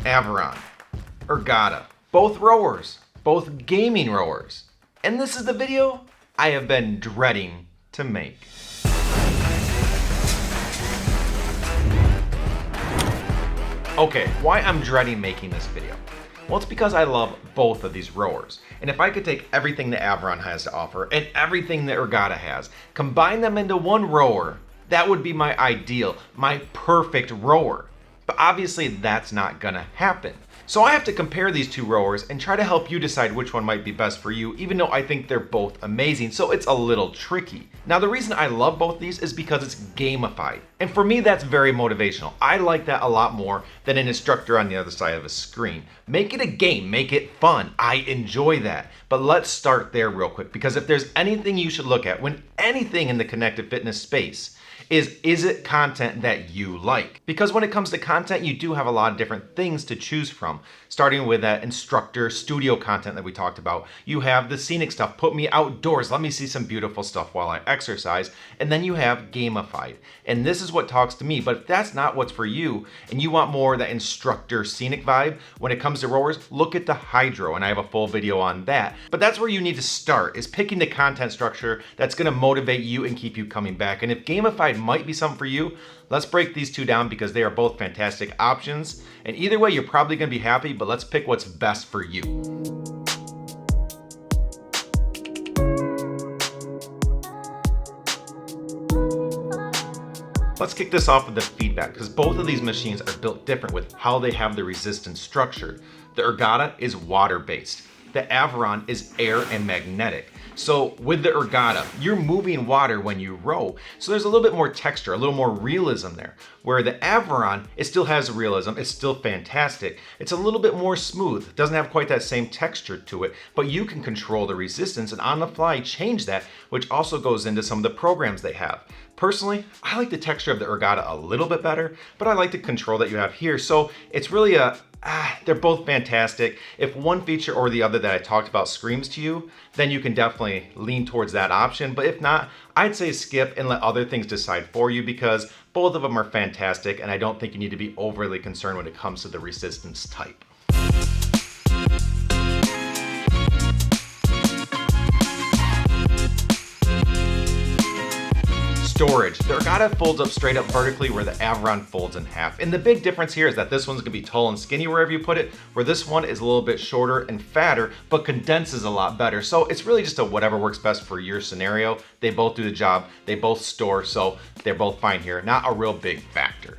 Aviron, Ergata, both rowers, both gaming rowers. And this is the video I have been dreading to make. Okay, why I'm dreading making this video? Well, it's because I love both of these rowers. And if I could take everything that Aviron has to offer and everything that Ergata has, combine them into one rower, that would be my ideal, my perfect rower. But obviously that's not gonna happen. So I have to compare these two rowers and try to help you decide which one might be best for you, even though I think they're both amazing, so it's a little tricky. Now the reason I love both these is because it's gamified. And for me that's very motivational. I like that a lot more than an instructor on the other side of a screen. Make it a game, make it fun. I enjoy that. But let's start there real quick, because if there's anything you should look at when anything in the connected fitness space, is it content that you like? Because when it comes to content, you do have a lot of different things to choose from. Starting with that instructor studio content that we talked about. You have the scenic stuff, put me outdoors, let me see some beautiful stuff while I exercise. And then you have gamified. And this is what talks to me, but if that's not what's for you, and you want more of that instructor scenic vibe, when it comes to rowers, look at the Hydro, and I have a full video on that. But that's where you need to start, is picking the content structure that's gonna motivate you and keep you coming back. And if gamified might be something for you, let's break these two down because they are both fantastic options. And either way, you're probably gonna be happy, but let's pick what's best for you. Let's kick this off with the feedback, because both of these machines are built different with how they have the resistance structured. The Ergata is water-based. The Aviron is air and magnetic. So with the Ergata, you're moving water when you row. So there's a little bit more texture, a little more realism there. Where the Aviron, it still has realism, it's still fantastic. It's a little bit more smooth, it doesn't have quite that same texture to it, but you can control the resistance and on the fly change that, which also goes into some of the programs they have. Personally, I like the texture of the Ergata a little bit better, but I like the control that you have here. So it's really they're both fantastic. If one feature or the other that I talked about screams to you, then you can definitely lean towards that option. But if not, I'd say skip and let other things decide for you, because both of them are fantastic and I don't think you need to be overly concerned when it comes to the resistance type. Storage. The Ergata folds up straight up vertically where the Aviron folds in half. And the big difference here is that this one's gonna be tall and skinny wherever you put it, where this one is a little bit shorter and fatter, but condenses a lot better. So it's really just a whatever works best for your scenario. They both do the job, they both store, so they're both fine here. Not a real big factor.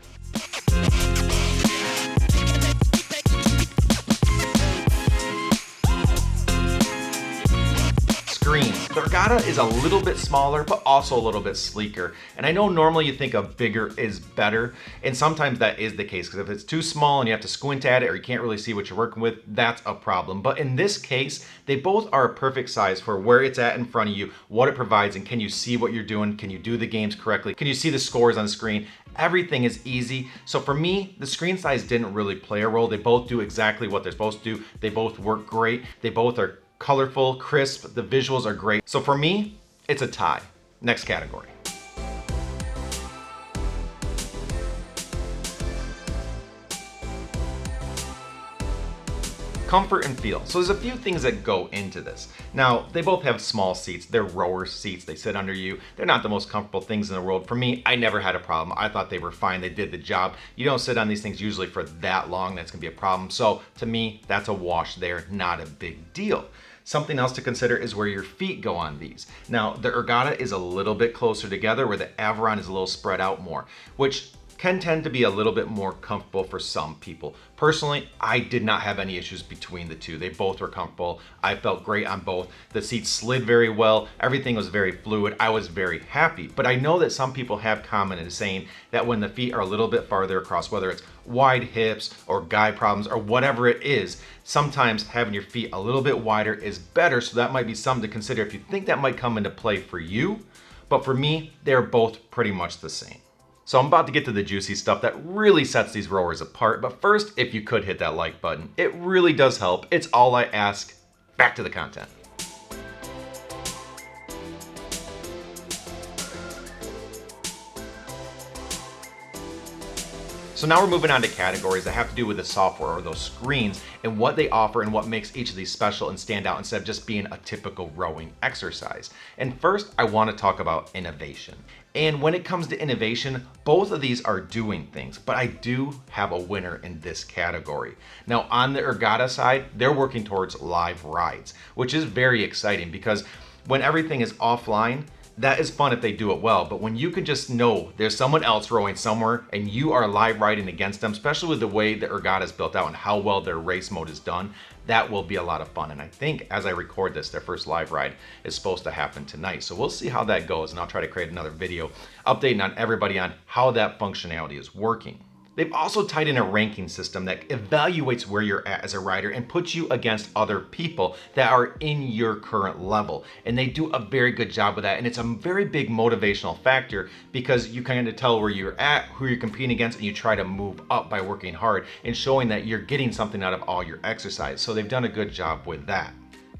The Ergata is a little bit smaller, but also a little bit sleeker. And I know normally you think a bigger is better, and sometimes that is the case, because if it's too small and you have to squint at it or you can't really see what you're working with, that's a problem. But in this case, they both are a perfect size for where it's at in front of you, what it provides, and can you see what you're doing? Can you do the games correctly? Can you see the scores on screen? Everything is easy. So for me, the screen size didn't really play a role. They both do exactly what they're supposed to do. They both work great. They both are colorful, crisp, the visuals are great. So for me, it's a tie. Next category. Comfort and feel. So there's a few things that go into this. Now, they both have small seats. They're rower seats. They sit under you. They're not the most comfortable things in the world. For me, I never had a problem. I thought they were fine. They did the job. You don't sit on these things usually for that long. That's gonna be a problem. So to me, that's a wash there, not a big deal. Something else to consider is where your feet go on these. Now, the Ergata is a little bit closer together, where the Aviron is a little spread out more, which can tend to be a little bit more comfortable for some people. Personally, I did not have any issues between the two. They both were comfortable. I felt great on both. The seats slid very well. Everything was very fluid. I was very happy. But I know that some people have commented saying that when the feet are a little bit farther across, whether it's wide hips or guy problems or whatever it is, sometimes having your feet a little bit wider is better. So that might be something to consider if you think that might come into play for you. But for me, they're both pretty much the same. So I'm about to get to the juicy stuff that really sets these rowers apart, but first, if you could hit that like button, it really does help. It's all I ask. Back to the content. So now we're moving on to categories that have to do with the software or those screens and what they offer and what makes each of these special and stand out instead of just being a typical rowing exercise. And first, I want to talk about innovation. And when it comes to innovation, both of these are doing things, but I do have a winner in this category. Now, on the Ergatta side, they're working towards live rides, which is very exciting because when everything is offline, that is fun if they do it well, but when you can just know there's someone else rowing somewhere and you are live riding against them, especially with the way the Ergatta is built out and how well their race mode is done, that will be a lot of fun. And I think as I record this, their first live ride is supposed to happen tonight. So we'll see how that goes, and I'll try to create another video updating on everybody on how that functionality is working. They've also tied in a ranking system that evaluates where you're at as a rider and puts you against other people that are in your current level. And they do a very good job with that. And it's a very big motivational factor because you kind of tell where you're at, who you're competing against, and you try to move up by working hard and showing that you're getting something out of all your exercise. So they've done a good job with that.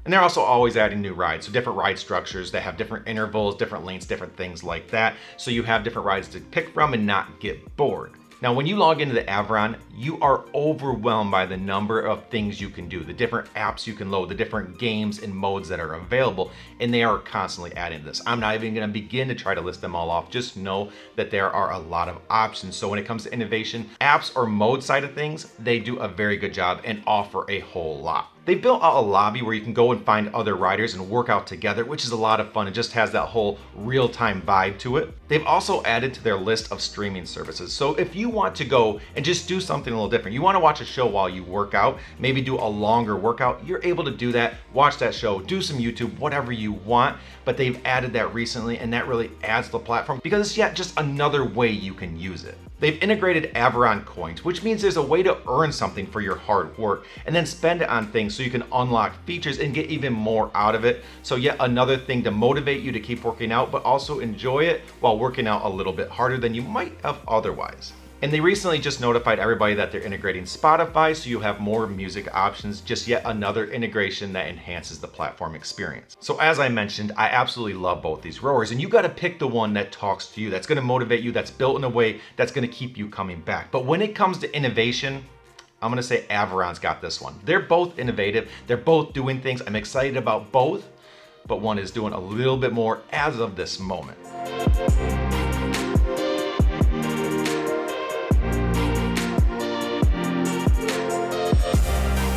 And they're also always adding new rides, so different ride structures that have different intervals, different lengths, different things like that. So you have different rides to pick from and not get bored. Now, when you log into the Aviron, you are overwhelmed by the number of things you can do, the different apps you can load, the different games and modes that are available, and they are constantly adding this. I'm not even gonna begin to try to list them all off. Just know that there are a lot of options. So when it comes to innovation, apps or mode side of things, they do a very good job and offer a whole lot. They built out a lobby where you can go and find other riders and work out together, which is a lot of fun. It just has that whole real-time vibe to it. They've also added to their list of streaming services. So if you want to go and just do something a little different, you want to watch a show while you work out, maybe do a longer workout, you're able to do that, watch that show, do some YouTube, whatever you want. But they've added that recently, and that really adds to the platform because it's yet just another way you can use it. They've integrated Aviron coins, which means there's a way to earn something for your hard work and then spend it on things so you can unlock features and get even more out of it. So yet another thing to motivate you to keep working out, but also enjoy it while working out a little bit harder than you might have otherwise. And they recently just notified everybody that they're integrating Spotify, so you'll have more music options, just yet another integration that enhances the platform experience. So as I mentioned, I absolutely love both these rowers, and you gotta pick the one that talks to you, that's gonna motivate you, that's built in a way that's gonna keep you coming back. But when it comes to innovation, I'm gonna say Aviron's got this one. They're both innovative, they're both doing things. I'm excited about both, but one is doing a little bit more as of this moment.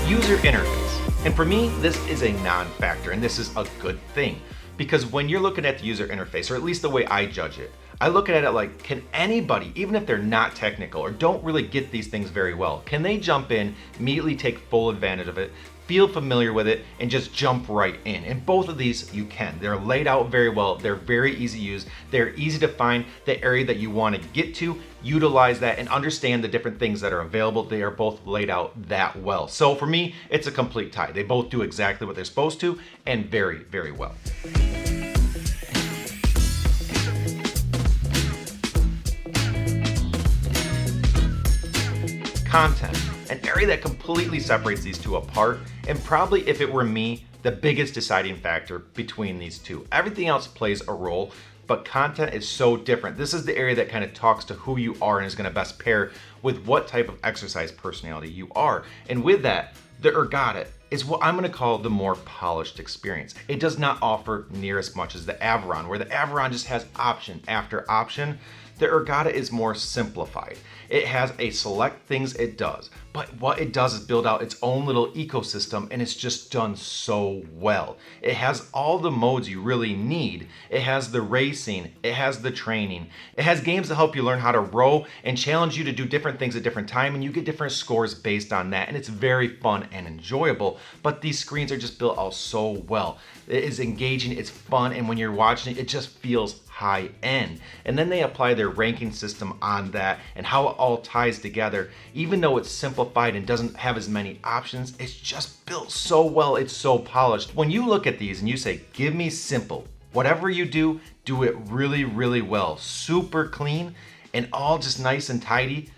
User interface. And for me, this is a non-factor, and this is a good thing. Because when you're looking at the user interface, or at least the way I judge it, I look at it like, can anybody, even if they're not technical or don't really get these things very well, can they jump in, immediately take full advantage of it, feel familiar with it, and just jump right in? And both of these you can. They're laid out very well, they're very easy to use, they're easy to find the area that you want to get to, utilize that, and understand the different things that are available. They are both laid out that well. So for me, it's a complete tie. They both do exactly what they're supposed to, and very, very well. Content, an area that completely separates these two apart, and probably, if it were me, the biggest deciding factor between these two. Everything else plays a role, but content is so different. This is the area that kind of talks to who you are and is going to best pair with what type of exercise personality you are. And with that, the Ergatta is what I'm going to call the more polished experience. It does not offer near as much as the Aviron, where the Aviron just has option after option. The Ergatta is more simplified. It has a select things it does, but what it does is build out its own little ecosystem, and it's just done so well. It has all the modes you really need. It has the racing, it has the training, it has games that help you learn how to row and challenge you to do different things at different time, and you get different scores based on that, and it's very fun and enjoyable. But these screens are just built out so well. It is engaging, it's fun, and when you're watching it, it just feels high end. And then they apply their ranking system on that and how it all ties together. Even though it's simplified and doesn't have as many options, it's just built so well, it's so polished. When you look at these and you say, give me simple, whatever you do it really, really well, super clean and all just nice and tidy,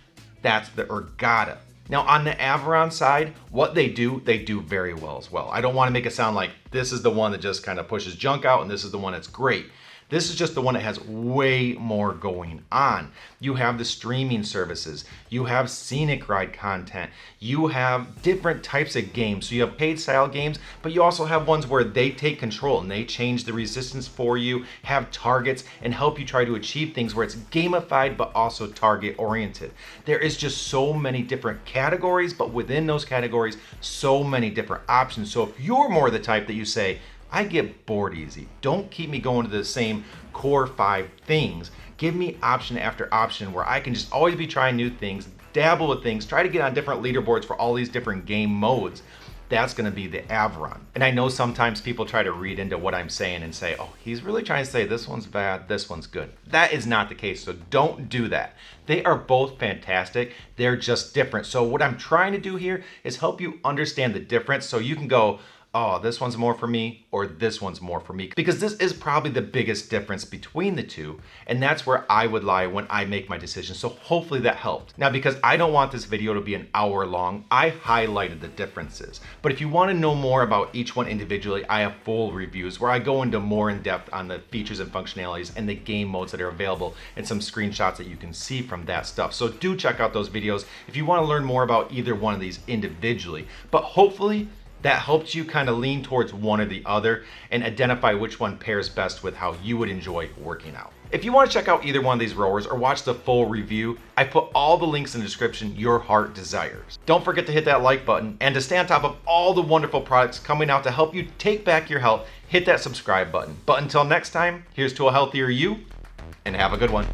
that's the Ergatta. Now on the Aviron side, what they do very well as well. I don't want to make it sound like this is the one that just kind of pushes junk out and this is the one that's great. This is just the one that has way more going on. You have the streaming services, you have scenic ride content, you have different types of games. So you have paid style games, but you also have ones where they take control and they change the resistance for you, have targets, and help you try to achieve things where it's gamified but also target oriented. There is just so many different categories, but within those categories, so many different options. So if you're more the type that you say, I get bored easy, don't keep me going to the same core 5 things, give me option after option where I can just always be trying new things, dabble with things, try to get on different leaderboards for all these different game modes, that's going to be the Avron. And I know sometimes people try to read into what I'm saying and say, oh, he's really trying to say this one's bad, this one's good. That is not the case, so don't do that. They are both fantastic, they're just different. So what I'm trying to do here is help you understand the difference so you can go, oh, this one's more for me, or this one's more for me. Because this is probably the biggest difference between the two, and that's where I would lie when I make my decision. So hopefully that helped. Now, because I don't want this video to be an hour long, I highlighted the differences. But if you want to know more about each one individually, I have full reviews where I go into more in depth on the features and functionalities and the game modes that are available and some screenshots that you can see from that stuff. So do check out those videos if you want to learn more about either one of these individually. But hopefully, that helps you kind of lean towards one or the other and identify which one pairs best with how you would enjoy working out. If you want to check out either one of these rowers or watch the full review, I put all the links in the description your heart desires. Don't forget to hit that like button, and to stay on top of all the wonderful products coming out to help you take back your health, hit that subscribe button. But until next time, here's to a healthier you, and have a good one.